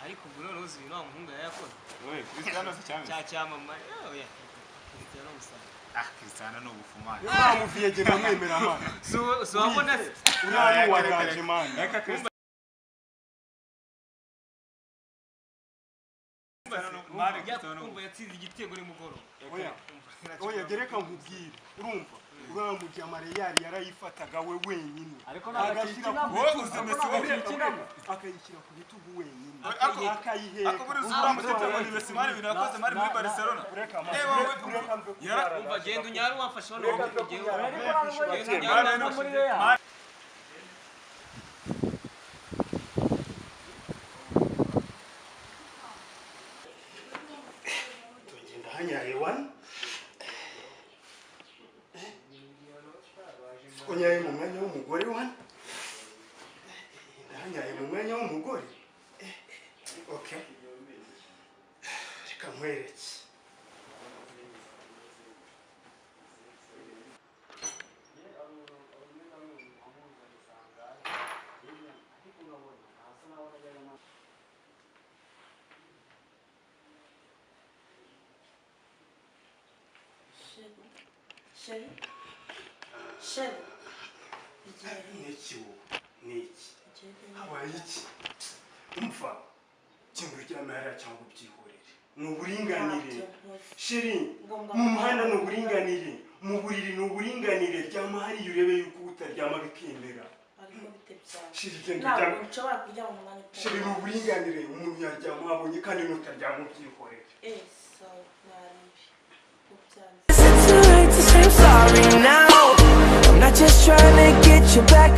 ariko ubwo none uzi ibintu wa muhungu yayakoze we Cristiano se cyane cyamama oya Cristiano gusa Cristiano no ubufumani bamuviye je namwemera amana so wabona uriya ni waganje man reka Cristiano kumva yatsinze igitego ni mugoro oya gereka nkubwire urumva uriya mujyamare yari yarayifataga we wenyine ariko nagashira akayishyira ku bitugu wenyine akayiheka akaburi uzura mutete wa Messi mari bintu yakoze mari muri Barcelona umva genda unyaru wafashe hano tugenda hanyaye wan konyaye mu mwanya w'umugore wan hanyaye mu mwanya w'umugore okay reka nkwereke Chérie. Niki. Habaye iki? Umva. Cyangwa ryamara cyangwa byihorere. Nuburinganire. Sheri, mu muhanda nuburinganire, mu buriri nuburinganire, ryama hari urebe yuko utaryama bikendera. Ariko bitebya. Sheri genda Ntabwo ryama. nshobora kujya mu mwanya. Sheri nuburinganire, umuntu yaryama abonye kandi nutaryama byihorere. So naribi. It's too late to say sorry now. I'm not just trying to get you back